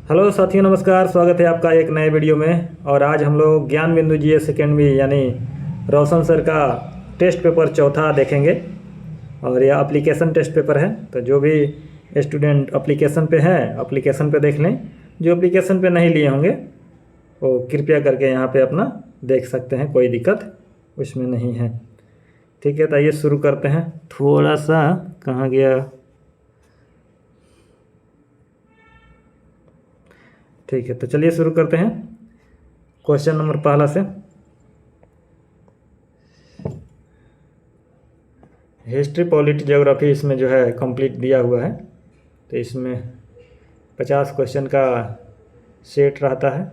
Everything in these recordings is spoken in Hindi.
हेलो साथियों, नमस्कार। स्वागत है आपका एक नए वीडियो में। और आज हम लोग ज्ञान बिंदु जीएस अकेडमी यानी रोशन सर का टेस्ट पेपर चौथा देखेंगे। और यह एप्लीकेशन टेस्ट पेपर है, तो जो भी स्टूडेंट एप्लीकेशन पे हैं एप्लीकेशन पे देख लें। जो एप्लीकेशन पे नहीं लिए होंगे वो कृपया करके यहाँ पे अपना देख सकते हैं, कोई दिक्कत उसमें नहीं है। ठीक है, तो आइए शुरू करते हैं। थोड़ा सा कहाँ गया, ठीक है, तो चलिए शुरू करते हैं। क्वेश्चन नंबर पहला से, हिस्ट्री पॉलिटी ज्योग्राफी इसमें जो है कंप्लीट दिया हुआ है। तो इसमें 50 क्वेश्चन का सेट रहता है।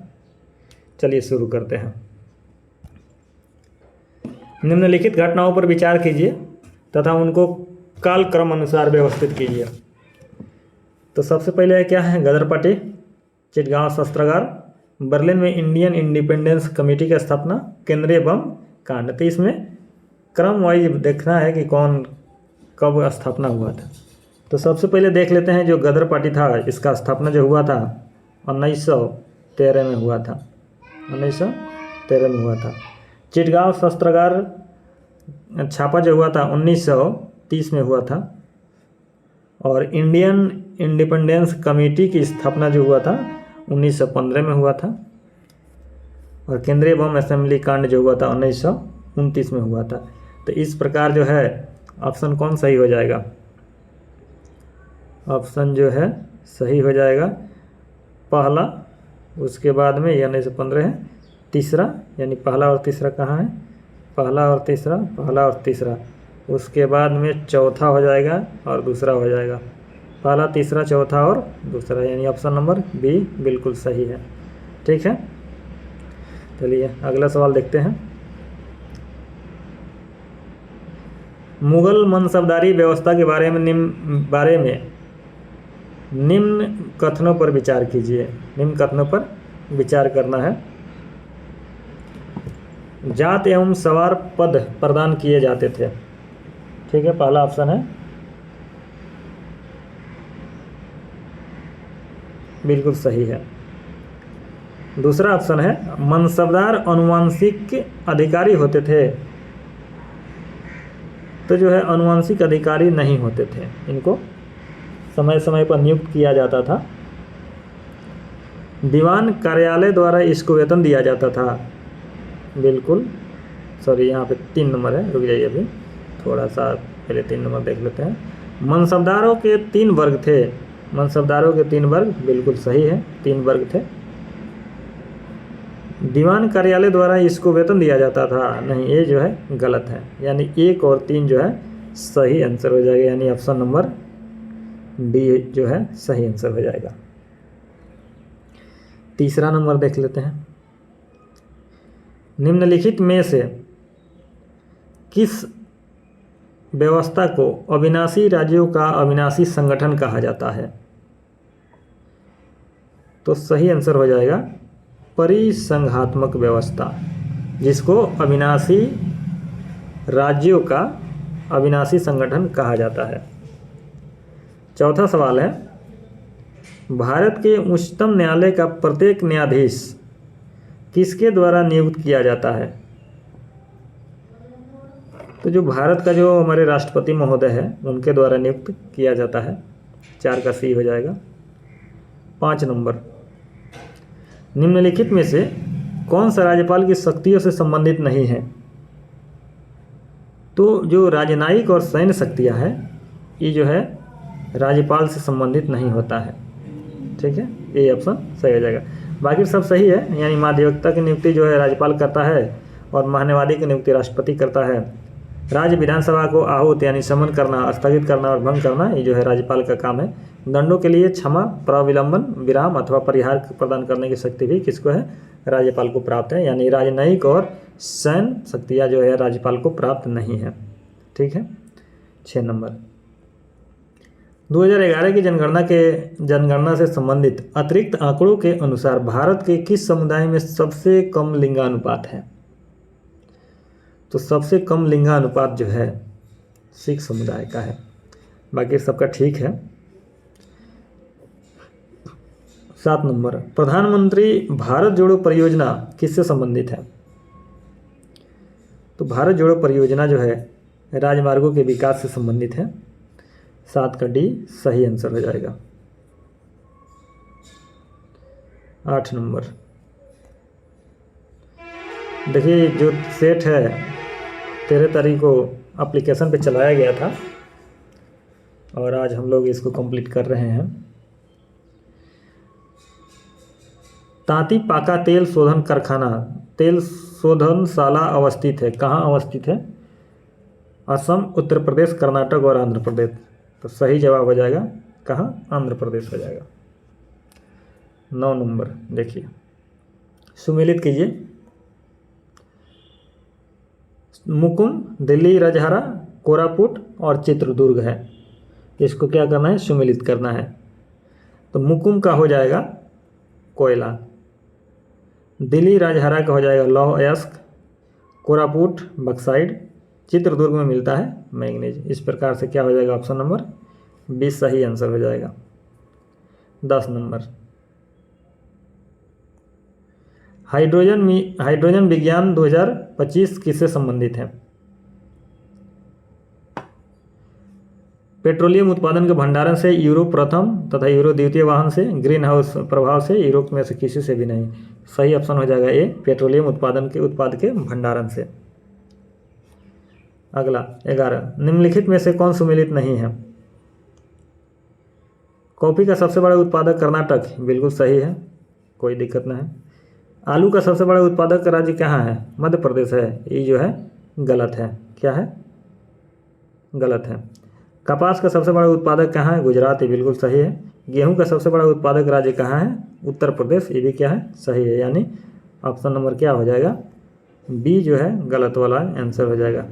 चलिए शुरू करते हैं। निम्नलिखित घटनाओं पर विचार कीजिए तथा उनको कालक्रम अनुसार व्यवस्थित कीजिए। तो सबसे पहले क्या है, गदर पार्टी, चिटगांव शस्त्रागार, बर्लिन में इंडियन इंडिपेंडेंस कमेटी की स्थापना, केंद्रीय बम कांड। तो इसमें क्रम वाइज देखना है कि कौन कब स्थापना हुआ था। तो सबसे पहले देख लेते हैं जो गदर पार्टी था, इसका स्थापना जो हुआ था 1913 में हुआ था। 1913 में हुआ था। चिटगांव शस्त्रागार छापा जो हुआ था 1930 में हुआ था। और इंडियन इंडिपेंडेंस कमेटी की स्थापना जो हुआ था 1915 में हुआ था। और केंद्रीय बम असेंबली कांड जो हुआ था 1929 में हुआ था। तो इस प्रकार जो है ऑप्शन कौन सही हो जाएगा? ऑप्शन जो है सही हो जाएगा पहला, उसके बाद में ये 1915 है, तीसरा यानी पहला और तीसरा कहाँ है, पहला और तीसरा, पहला और तीसरा, उसके बाद में चौथा हो जाएगा और दूसरा हो जाएगा। पहला, तीसरा, चौथा और दूसरा, यानी ऑप्शन नंबर बी बिल्कुल सही है। ठीक है, चलिए अगला सवाल देखते हैं। मुगल मनसबदारी व्यवस्था के बारे में निम्न कथनों पर विचार कीजिए। निम्न कथनों पर विचार करना है। जात एवं सवार पद प्रदान किए जाते थे। ठीक है, पहला ऑप्शन है, बिल्कुल सही है। दूसरा ऑप्शन है, मनसबदार अनुवांशिक अधिकारी होते थे। तो जो है अनुवांशिक अधिकारी नहीं होते थे, इनको समय समय पर नियुक्त किया जाता था। दीवान कार्यालय द्वारा इसको वेतन दिया जाता था। बिल्कुल सॉरी, यहाँ पे 3 नंबर है, रुक जाइए अभी थोड़ा सा, पहले 3 नंबर देख लेते हैं। मनसबदारों के 3 वर्ग थे। मनसबदारों के 3 वर्ग बिल्कुल सही है, 3 वर्ग थे। दीवान कार्यालय द्वारा इसको वेतन दिया जाता था, नहीं, ये जो है गलत है। यानी 1 और 3 जो है सही आंसर हो जाएगा, यानी ऑप्शन नंबर डी जो है सही आंसर हो जाएगा। तीसरा नंबर देख लेते हैं। निम्नलिखित में से किस व्यवस्था को अविनाशी राज्यों का अविनाशी संगठन कहा जाता है? तो सही आंसर हो जाएगा परिसंघात्मक व्यवस्था, जिसको अविनाशी राज्यों का अविनाशी संगठन कहा जाता है। चौथा सवाल है, भारत के उच्चतम न्यायालय का प्रत्येक न्यायाधीश किसके द्वारा नियुक्त किया जाता है? तो जो भारत का जो हमारे राष्ट्रपति महोदय है उनके द्वारा नियुक्त किया जाता है। 4 का सी हो जाएगा। 5 नंबर, निम्नलिखित में से कौन सा राज्यपाल की शक्तियों से संबंधित नहीं है? तो जो राजनयिक और सैन्य शक्तियाँ हैं ये जो है राज्यपाल से संबंधित नहीं होता है। ठीक है, ये ऑप्शन सही हो जाएगा। बाकी सब सही है, यानी महाधिवक्ता की नियुक्ति जो है राज्यपाल करता है और महान्यायवादी की नियुक्ति राष्ट्रपति करता है। राज्य विधानसभा को आहूत यानी समन करना, स्थगित करना और भंग करना ये जो है राज्यपाल का काम है। दंडों के लिए क्षमा, प्रविलंबन, विराम अथवा परिहार प्रदान करने की शक्ति भी किसको है? राज्यपाल को प्राप्त है। यानी राजनयिक और सैन्य शक्तियाँ जो है राज्यपाल को प्राप्त नहीं है। ठीक है, 6 नंबर, 2011 की जनगणना से संबंधित अतिरिक्त आंकड़ों के अनुसार भारत के किस समुदाय में सबसे कम लिंगानुपात है? तो सबसे कम लिंगानुपात जो है सिख समुदाय का है। बाकी सबका ठीक है। 7 नंबर, प्रधानमंत्री भारत जोड़ो परियोजना किससे संबंधित है? तो भारत जोड़ो परियोजना जो है राजमार्गों के विकास से संबंधित है। 7 का डी सही आंसर हो जाएगा। 8 नंबर, देखिए जो सेट है 13 तारीख को एप्लीकेशन पे चलाया गया था और आज हम लोग इसको कंप्लीट कर रहे हैं। तांती पाका तेल शोधन कारखाना, तेल शोधनशाला अवस्थित है, कहाँ अवस्थित है? असम, उत्तर प्रदेश, कर्नाटक और आंध्र प्रदेश। तो सही जवाब हो जाएगा कहाँ? आंध्र प्रदेश हो जाएगा। 9 नंबर, देखिए सुमेलित कीजिए। मुकुम दिल्ली, रजहरा, कोरापुट और चित्रदुर्ग है। इसको क्या करना है? सुमेलित करना है। तो मुकुम का हो जाएगा कोयला, दिल्ली राजहरा का हो जाएगा लौह अयस्क, कोरापुट बक्साइड, चित्रदुर्ग में मिलता है मैंगनीज। इस प्रकार से क्या हो जाएगा? ऑप्शन नंबर 20 सही आंसर हो जाएगा। 10 नंबर, हाइड्रोजन विज्ञान 2025 किससे संबंधित है? पेट्रोलियम उत्पादन के भंडारण से, यूरोप प्रथम तथा यूरोप द्वितीय वाहन से, ग्रीन हाउस प्रभाव से, यूरोप में से किसी से भी नहीं। सही ऑप्शन हो जाएगा ए, पेट्रोलियम उत्पाद के भंडारण से। अगला 11, निम्नलिखित में से कौन सुमेलित नहीं है? कॉफी का सबसे बड़ा उत्पादक कर्नाटक, बिल्कुल सही है, कोई दिक्कत नहीं है। आलू का सबसे बड़ा उत्पादक राज्य कहाँ है? मध्य प्रदेश है। ये जो है गलत है। क्या है? गलत है। कपास का सबसे बड़ा उत्पादक कहाँ है? गुजरात, ये बिल्कुल सही है। गेहूं का सबसे बड़ा उत्पादक राज्य कहाँ है? उत्तर प्रदेश, ये भी क्या है? सही है। यानी ऑप्शन नंबर क्या हो जाएगा? बी जो है गलत वाला आंसर हो जाएगा।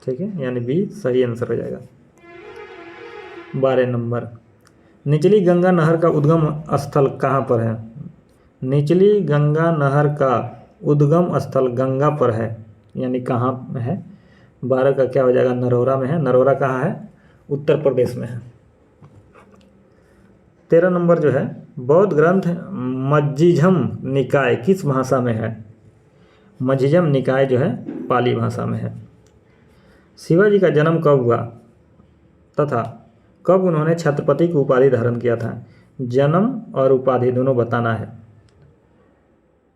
ठीक है, यानी बी सही आंसर हो जाएगा। 12 नंबर, निचली गंगा नहर का उद्गम स्थल कहाँ पर है? निचली गंगा नहर का उद्गम स्थल गंगा पर है, यानी कहाँ है? 12 का क्या हो जाएगा? नरोरा में है। नरोरा कहाँ है? उत्तर प्रदेश में है। 13 नंबर जो है, बौद्ध ग्रंथ मज्जिझम निकाय किस भाषा में है? मज्जिझम निकाय जो है पाली भाषा में है। शिवाजी का जन्म कब हुआ तथा कब उन्होंने छत्रपति की उपाधि धारण किया था? जन्म और उपाधि दोनों बताना है।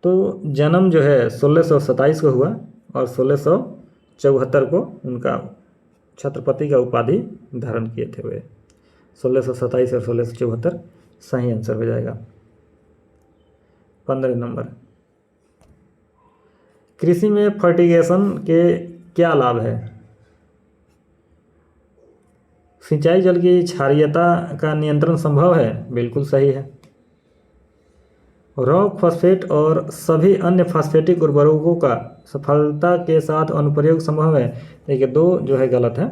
तो जन्म जो है 1627 को हुआ और 1674 को उनका छत्रपति का उपाधि धारण किए थे वे। 1627 और 1674 सही आंसर हो जाएगा। 15 नंबर, कृषि में फर्टिगेशन के क्या लाभ है? सिंचाई जल की क्षारीयता का नियंत्रण संभव है, बिल्कुल सही है। रॉक फॉस्फेट और सभी अन्य फॉस्फेटिक उर्वरकों का सफलता के साथ अनुप्रयोग संभव है। देखिए 2 जो है गलत है।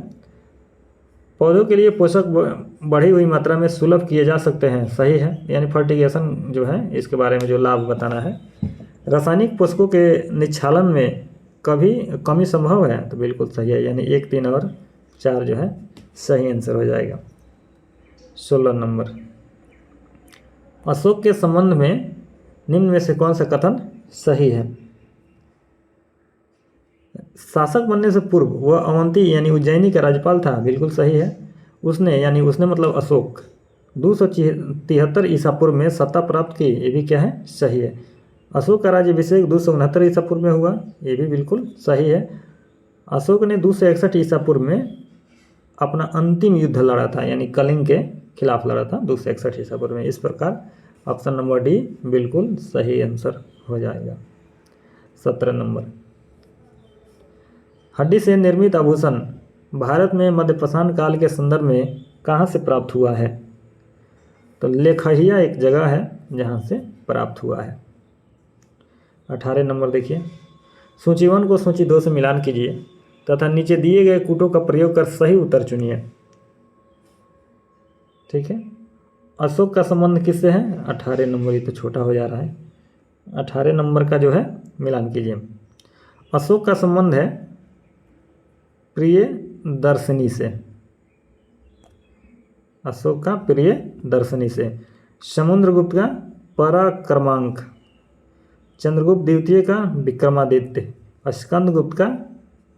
पौधों के लिए पोषक बढ़ी हुई मात्रा में सुलभ किए जा सकते हैं, सही है। यानी फर्टिगेशन जो है इसके बारे में जो लाभ बताना है। रासायनिक पोषकों के निक्षालन में कभी कमी संभव है, तो बिल्कुल सही है। यानी 1, 3 और 4 जो है सही आंसर हो जाएगा। 16 नंबर, अशोक के संबंध में निम्न में से कौन सा कथन सही है? शासक बनने से पूर्व वह अवंती यानी उज्जैनी का राज्यपाल था, बिल्कुल सही है। उसने मतलब अशोक 273 ईसा पूर्व में सत्ता प्राप्त की, ये भी क्या है? सही है। अशोक का राज्याभिषेक 269 ईसा पूर्व में हुआ, ये भी बिल्कुल सही है। अशोक ने 261 ईसा पूर्व में अपना अंतिम युद्ध लड़ा था, यानी कलिंग के खिलाफ लड़ा था 261 ईसा पूर्व में। इस प्रकार ऑप्शन नंबर डी बिल्कुल सही आंसर हो जाएगा। 17 नंबर, हड्डी से निर्मित आभूषण भारत में मध्यप्रस्थान काल के संदर्भ में कहाँ से प्राप्त हुआ है? तो लेखहिया एक जगह है जहाँ से प्राप्त हुआ है। 18 नंबर देखिए, सूची 1 को सूची 2 से मिलान कीजिए तथा नीचे दिए गए कूटों का प्रयोग कर सही उत्तर चुनिए। ठीक है, अशोक का संबंध किससे है? 18 नंबर, ये तो छोटा हो जा रहा है। 18 नंबर का जो है मिलान कीजिए। अशोक का संबंध है प्रियदर्शिनी से। अशोक का प्रियदर्शिनी से। समुद्रगुप्त का पराक्रमांक, चंद्रगुप्त द्वितीय का विक्रमादित्य, स्कंदगुप्त का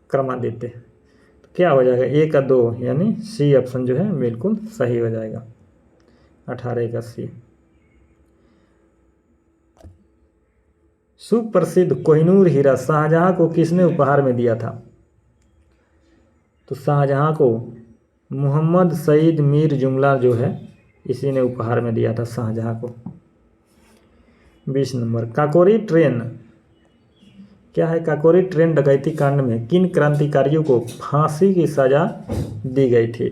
क्रमादित्य। तो क्या हो जाएगा, 1 का 2, यानी सी ऑप्शन जो है बिल्कुल सही हो जाएगा, 18 का सी। सुप्रसिद्ध कोहिनूर हीरा शाहजहां को किसने उपहार में दिया था? तो शाहजहां को मोहम्मद सईद मीर जुमला जो है इसी ने उपहार में दिया था शाहजहां को। 20 नंबर, काकोरी ट्रेन क्या है? काकोरी ट्रेन डकैती कांड में किन क्रांतिकारियों को फांसी की सजा दी गई थी?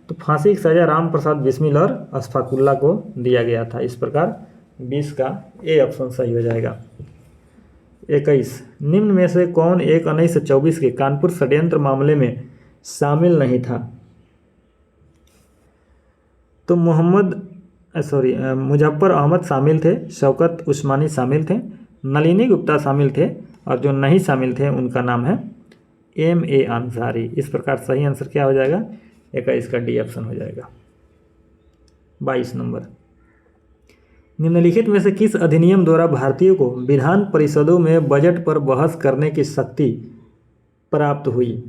तो फांसी की सजा राम प्रसाद बिस्मिल और अशफाकुल्ला को दिया गया था। इस प्रकार 20 का ए ऑप्शन सही हो जाएगा। 21, निम्न में से कौन एक 1924 के कानपुर षड्यंत्र मामले में शामिल नहीं था? तो मुजफ्फर अहमद शामिल थे, शौकत उस्मानी शामिल थे, नलिनी गुप्ता शामिल थे, और जो नहीं शामिल थे उनका नाम है M.A. अंसारी। इस प्रकार सही आंसर क्या हो जाएगा? 21 का डी ऑप्शन हो जाएगा। 22 नंबर, निम्नलिखित में से किस अधिनियम द्वारा भारतीयों को विधान परिषदों में बजट पर बहस करने की शक्ति प्राप्त हुई?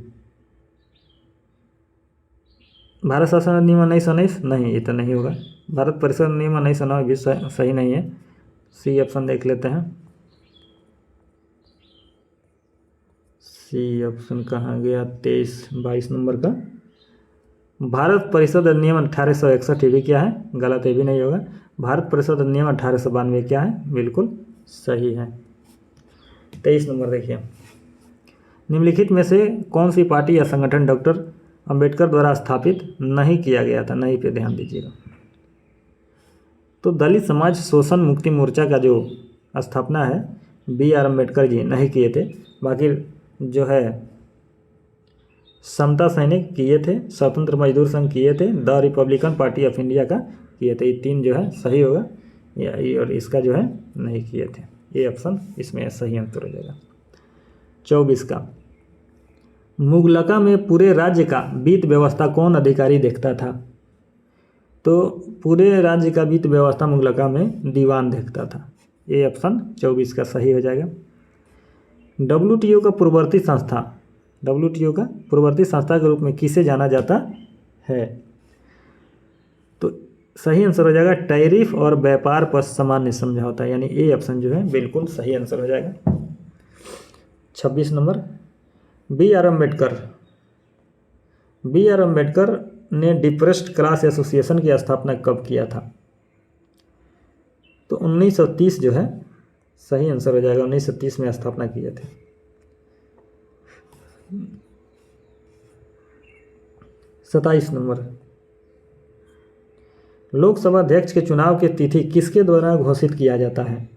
भारत शासन अधिनियम 1919? नहीं, ये तो नहीं होगा। भारत परिषद अधिनियम 1909 भी सही नहीं है। सी ऑप्शन देख लेते हैं। सी ऑप्शन कहाँ गया? 22 नंबर का भारत परिषद अधिनियम 1861 ये भी क्या है? गलत, ये भी नहीं होगा। भारत परिषद अधिनियम 1892 क्या है? बिल्कुल सही है। 23 नंबर देखिए, निम्नलिखित में से कौन सी पार्टी या संगठन डॉक्टर अंबेडकर द्वारा स्थापित नहीं किया गया था? नहीं पे ध्यान दीजिएगा। तो दलित समाज शोषण मुक्ति मोर्चा का जो स्थापना है B.R. अम्बेडकर जी नहीं किए थे, बाकी जो है समता सैनिक किए थे, स्वतंत्र मजदूर संघ किए थे, the Republican party of India का किए थे। ये 3 जो है सही होगा, और इसका जो है नहीं किए थे। ये ऑप्शन इसमें सही आंसर हो जाएगा। 24 का, मुगलका में पूरे राज्य का वित्त व्यवस्था कौन अधिकारी देखता था? तो पूरे राज्य का वित्त व्यवस्था मुगलका में दीवान देखता था। ये ऑप्शन 24 का सही हो जाएगा। WTO का पूर्ववर्ती संस्था, WTO का पूर्ववर्ती संस्था के रूप में किसे जाना जाता है? तो सही आंसर हो जाएगा टैरिफ और व्यापार पर सामान्य समझौता, यानी ए ऑप्शन जो है बिल्कुल सही आंसर हो जाएगा। 26 नंबर, B.R. अम्बेडकर ने डिप्रेस्ड क्लास एसोसिएशन की स्थापना कब किया था? तो 1930 जो है सही आंसर हो जाएगा। 1930 में स्थापना किए थे। 27 नंबर, लोकसभा अध्यक्ष के चुनाव की तिथि किसके द्वारा घोषित किया जाता है?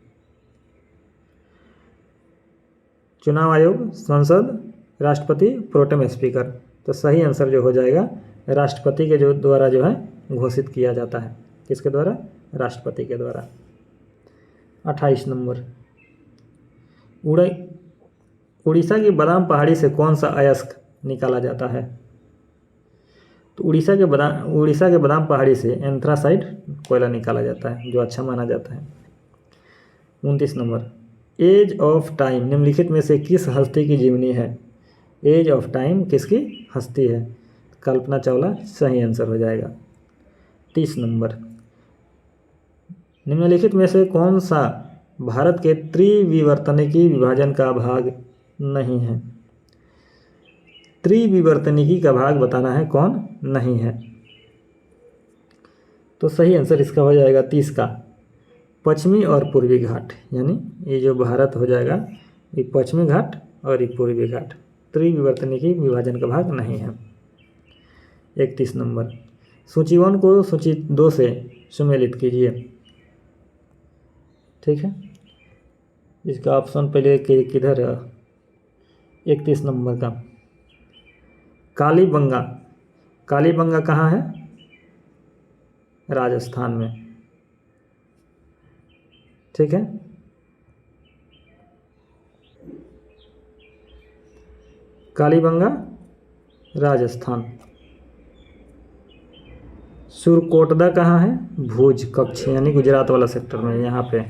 चुनाव आयोग, संसद, राष्ट्रपति, प्रोटेम स्पीकर। तो सही आंसर जो हो जाएगा राष्ट्रपति के द्वारा जो है घोषित किया जाता है। किसके द्वारा? राष्ट्रपति के द्वारा। 28 नंबर, उड़ीसा की बादाम पहाड़ी से कौन सा अयस्क निकाला जाता है? तो उड़ीसा के बादाम पहाड़ी से एंथ्रासाइट कोयला निकाला जाता है, जो अच्छा माना जाता है। 29 नंबर, एज ऑफ टाइम निम्नलिखित में से किस हस्ती की जीवनी है? एज ऑफ टाइम किसकी हस्ती है? कल्पना चावला सही आंसर हो जाएगा। 30 नंबर, निम्नलिखित में से कौन सा भारत के त्रिविवर्तनिकी विभाजन का भाग नहीं है? त्रिविवर्तनिकी का भाग बताना है कौन नहीं है। तो सही आंसर इसका हो जाएगा 30 का पश्चिमी और पूर्वी घाट, यानी ये जो भारत हो जाएगा ये पश्चिमी घाट और ये पूर्वी घाट, त्रिविवर्तनिकी विभाजन का भाग नहीं है। 31 नंबर, सूची 1 को सूची 2 से सुमेलित कीजिए। ठीक है, इसका ऑप्शन पहले किधर है? 31 नंबर का कालीबंगा। कालीबंगा कहाँ है? राजस्थान में। ठीक है, कालीबंगा राजस्थान। सुरकोटदा कहाँ है? भुज कच्छ यानी गुजरात वाला सेक्टर में यहाँ पे।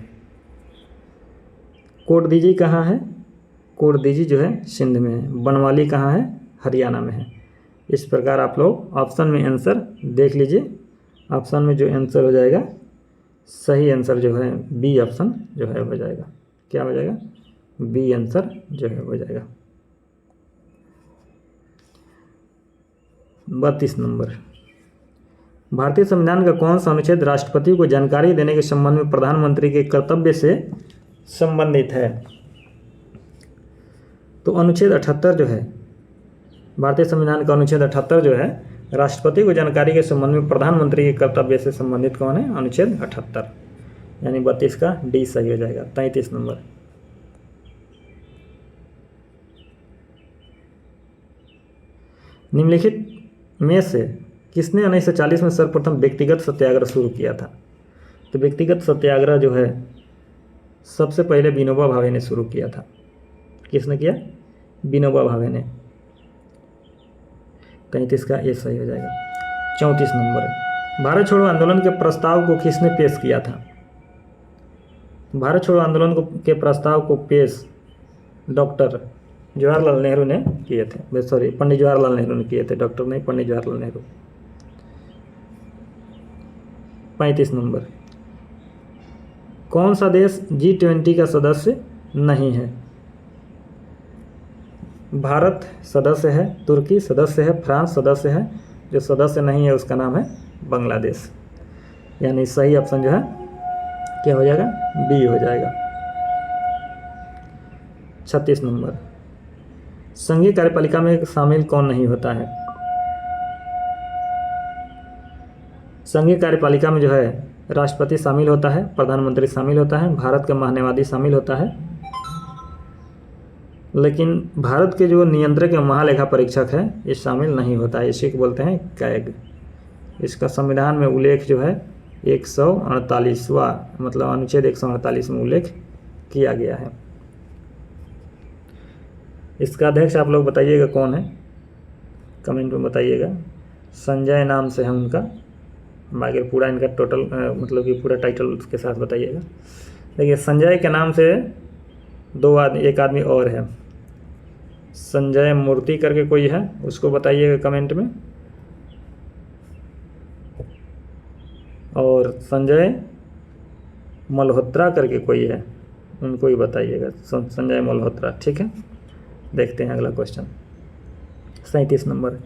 कोटदीजी कहाँ है? कोटदीजी जो है सिंध में है। बनवाली कहाँ है? हरियाणा में है। इस प्रकार आप लोग ऑप्शन में आंसर देख लीजिए। ऑप्शन में जो आंसर हो जाएगा, सही आंसर जो है बी ऑप्शन जो है हो जाएगा। क्या हो जाएगा? बी आंसर जो है हो जाएगा। 32 नंबर, भारतीय संविधान का कौन सा अनुच्छेद राष्ट्रपति को जानकारी देने के संबंध में प्रधानमंत्री के कर्तव्य से संबंधित है? तो अनुच्छेद 78 जो है, भारतीय संविधान का अनुच्छेद 78 जो है राष्ट्रपति को जानकारी के संबंध में प्रधानमंत्री के कर्तव्य से संबंधित कौन है? अनुच्छेद 78, यानी 32 का डी सही हो जाएगा। 33 नंबर, निम्नलिखित में से किसने 1940 में सर्वप्रथम व्यक्तिगत सत्याग्रह शुरू किया था? तो व्यक्तिगत सत्याग्रह जो है सबसे पहले विनोबा भावे ने शुरू किया था। किसने किया? विनोबा भावे ने। 33 का ये सही हो जाएगा। 34 नंबर, भारत छोड़ो आंदोलन के प्रस्ताव को किसने पेश किया था? भारत छोड़ो आंदोलन के प्रस्ताव को पेश डॉक्टर जवाहरलाल नेहरू ने किए थे। सॉरी, पंडित जवाहरलाल नेहरू ने किए थे, डॉक्टर नहीं, पंडित जवाहरलाल नेहरू। 35 नंबर, कौन सा देश G20 का सदस्य नहीं है? भारत सदस्य है, तुर्की सदस्य है, फ्रांस सदस्य है। जो सदस्य नहीं है उसका नाम है बांग्लादेश। यानी सही ऑप्शन जो है क्या हो जाएगा? बी हो जाएगा। 36 नंबर, संघीय कार्यपालिका में शामिल कौन नहीं होता है? संघीय कार्यपालिका में जो है राष्ट्रपति शामिल होता है, प्रधानमंत्री शामिल होता है, भारत का महान्यायवादी शामिल होता है, लेकिन भारत के जो नियंत्रक या महालेखा परीक्षक है ये शामिल नहीं होता है। इसी को बोलते हैं कैग। इसका संविधान में उल्लेख जो है 148वां मतलब अनुच्छेद 148 में उल्लेख किया गया है। इसका अध्यक्ष आप लोग बताइएगा कौन है, कमेंट में बताइएगा। संजय नाम से है उनका, बाकी पूरा इनका टोटल मतलब कि पूरा टाइटल उसके साथ बताइएगा। देखिए संजय के नाम से एक आदमी और है, संजय मूर्ति करके कोई है, उसको बताइएगा कमेंट में। और संजय मल्होत्रा करके कोई है, उनको ही बताइएगा, संजय मल्होत्रा। ठीक है, देखते हैं अगला क्वेश्चन। 37 नंबर,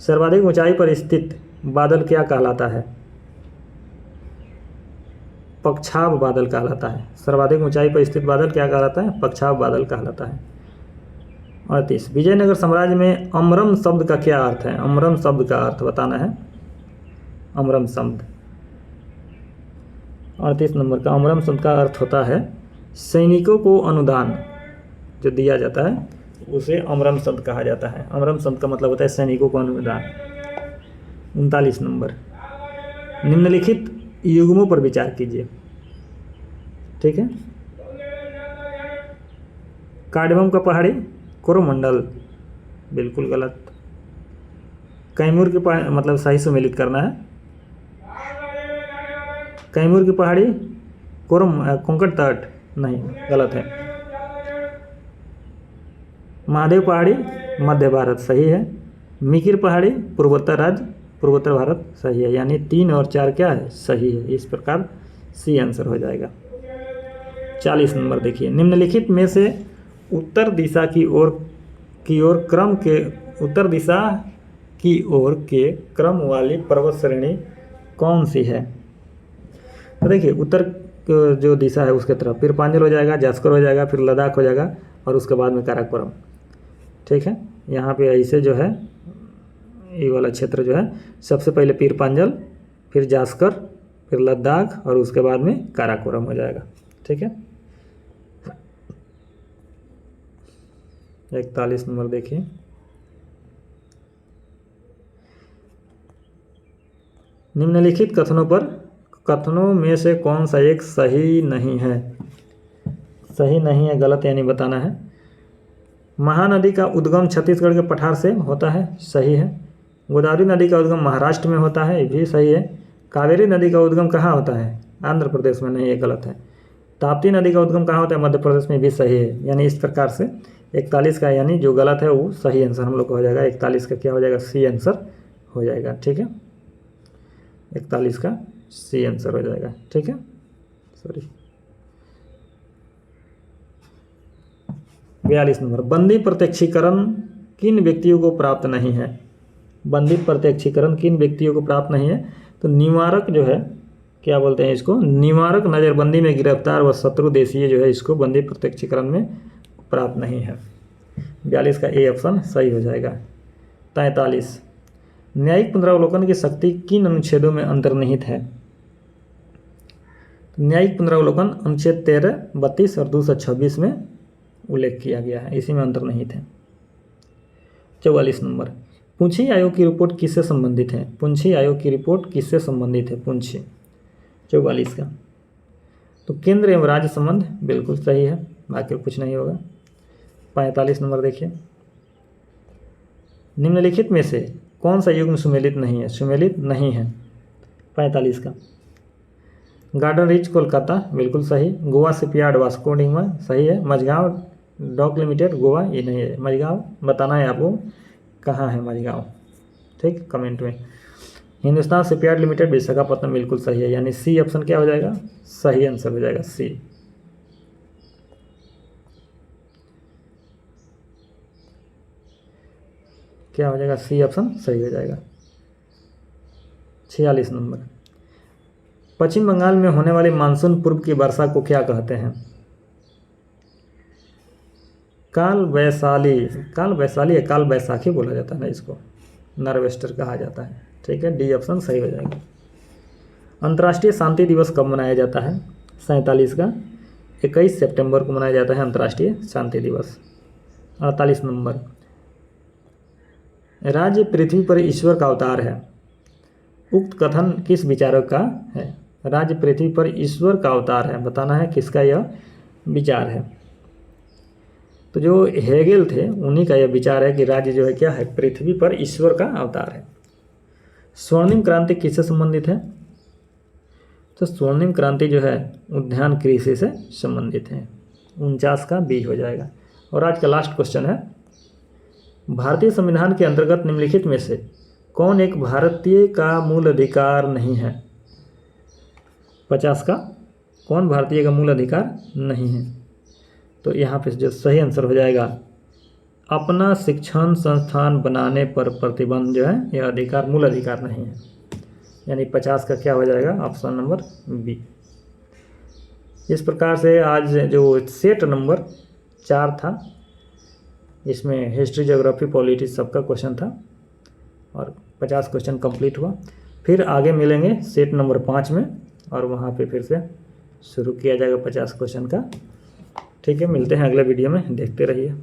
सर्वाधिक ऊंचाई पर स्थित बादल क्या कहलाता है? पक्षाभ बादल कहलाता है। सर्वाधिक ऊंचाई पर स्थित बादल क्या कहलाता है? पक्षाभ बादल कहलाता है। 38, विजयनगर साम्राज्य में अमरम शब्द का क्या अर्थ है? अमरम शब्द का अर्थ बताना है। अमरम शब्द 38 नंबर का अमरम शब्द का अर्थ होता है सैनिकों को अनुदान जो दिया जाता है उसे अमरम शब्द कहा जाता है। अमरम शब्द का मतलब होता है सैनिकों को अनुदान। 39 नंबर, निम्नलिखित युग्मों पर विचार कीजिए। ठीक है, कार्डमम का पहाड़ी कोरोमंडल, बिल्कुल गलत। कैमूर की पहाड़ी मतलब सही सुमेलित करना है। कैमूर की पहाड़ी कोंकण तट, नहीं गलत है। महादेव पहाड़ी मध्य भारत, सही है। मिकिर पहाड़ी पूर्वोत्तर राज्य, पूर्वोत्तर भारत, सही है। यानी 3 और 4 क्या है? सही है। इस प्रकार सी आंसर हो जाएगा। 40 नंबर देखिए, निम्नलिखित में से उत्तर दिशा की ओर के क्रम वाली पर्वत श्रेणी कौन सी है? तो देखिए उत्तर जो दिशा है उसके तरफ पीरपांजल हो जाएगा, जास्कर हो जाएगा, फिर लद्दाख हो जाएगा और उसके बाद में काराकोरम। ठीक है, यहाँ पे ऐसे जो है ये वाला क्षेत्र जो है सबसे पहले पीरपांजल, फिर जास्कर, फिर लद्दाख और उसके बाद में काराकोरम हो जाएगा। ठीक है, 41 नंबर देखिए, निम्नलिखित कथनों में से कौन सा एक सही नहीं है? सही नहीं है, गलत यानी बताना है। महानदी का उद्गम छत्तीसगढ़ के पठार से होता है, सही है। गोदावरी नदी का उद्गम महाराष्ट्र में होता है, ये भी सही है। कावेरी नदी का उद्गम कहाँ होता है? आंध्र प्रदेश में, नहीं, ये गलत है। ताप्ती नदी का उद्गम कहाँ होता है? मध्य प्रदेश में, भी सही है। यानी इस प्रकार से 41 का, यानी जो गलत है वो सही आंसर हम लोग का हो जाएगा। 41 का क्या हो जाएगा? सी आंसर हो जाएगा। ठीक है, 41 का सी आंसर हो जाएगा। ठीक है, सॉरी। 42 नंबर, बंदी प्रत्यक्षीकरण किन व्यक्तियों को प्राप्त नहीं है? बंदी प्रत्यक्षीकरण किन व्यक्तियों को प्राप्त नहीं है? तो निवारक जो है, क्या बोलते हैं इसको, निवारक नज़रबंदी में गिरफ्तार व शत्रु देशीय जो है, इसको बंदी प्रत्यक्षीकरण में प्राप्त नहीं है। 42 का ए ऑप्शन सही हो जाएगा। 43, न्यायिक पुनरावलोकन की शक्ति किन अनुच्छेदों में अंतर्निहित है? न्यायिक पुनरावलोकन अनुच्छेद 13, 32 और 226 में उल्लेख किया गया है, इसी में अंतर्निहित है। 44 नंबर, पुंछी आयोग की रिपोर्ट किससे संबंधित है? पुंछी आयोग की रिपोर्ट किससे संबंधित है? पुंछी। 44 का, तो केंद्र एवं राज्य संबंध, बिल्कुल सही है, बाकी कुछ नहीं होगा। 45 नंबर देखिए, निम्नलिखित में से कौन सा युग्म सुमेलित नहीं है? सुमेलित नहीं है। 45 का, गार्डन रीच कोलकाता, बिल्कुल सही। गोवा शिपयार्ड वास्को डिगामा, सही है। मझगांव डॉक लिमिटेड गोवा, ये नहीं है। मझगांव बताना है आपको कहाँ है मझगांव, ठीक, कमेंट में। हिंदुस्तान शिपयार्ड लिमिटेड विशाखापट्टनम, बिल्कुल सही है। यानी सी ऑप्शन क्या हो जाएगा? सही आंसर हो जाएगा, सी। क्या हो जाएगा? सी ऑप्शन सही हो जाएगा। 46 नंबर, पश्चिम बंगाल में होने वाली मानसून पूर्व की वर्षा को क्या कहते हैं? काल वैशाली, काल वैशाली या काल बैसाखी बोला जाता है ना, इसको नॉर्वेस्टर कहा जाता है। ठीक है, डी ऑप्शन सही हो जाएगा। अंतर्राष्ट्रीय शांति दिवस कब मनाया जाता है? 47 का, 21 सितंबर को मनाया जाता है अंतर्राष्ट्रीय शांति दिवस। 48 नंबर, राज्य पृथ्वी पर ईश्वर का अवतार है, उक्त कथन किस विचारक का है? राज्य पृथ्वी पर ईश्वर का अवतार है, बताना है किसका यह विचार है। तो जो हेगेल थे उन्हीं का यह विचार है कि राज्य जो है क्या है? पृथ्वी पर ईश्वर का अवतार है। स्वर्णिम क्रांति किससे संबंधित है? तो स्वर्णिम क्रांति जो है उद्यान कृषि से संबंधित है। 49 का बी हो जाएगा। और आज का लास्ट क्वेश्चन है, भारतीय संविधान के अंतर्गत निम्नलिखित में से कौन एक भारतीय का मूल अधिकार नहीं है? 50 का, कौन भारतीय का मूल अधिकार नहीं है? तो यहाँ पे जो सही आंसर हो जाएगा, अपना शिक्षण संस्थान बनाने पर प्रतिबंध जो है यह अधिकार, मूल अधिकार नहीं है। यानी 50 का क्या हो जाएगा? Option number B. इस प्रकार से आज जो सेट नंबर 4 था, इसमें हिस्ट्री, ज्योग्राफी, पॉलिटिक्स सबका क्वेश्चन था और 50 क्वेश्चन कंप्लीट हुआ। फिर आगे मिलेंगे सेट नंबर 5 में और वहाँ पे फिर से शुरू किया जाएगा 50 क्वेश्चन का। ठीक है, मिलते हैं अगले वीडियो में, देखते रहिए।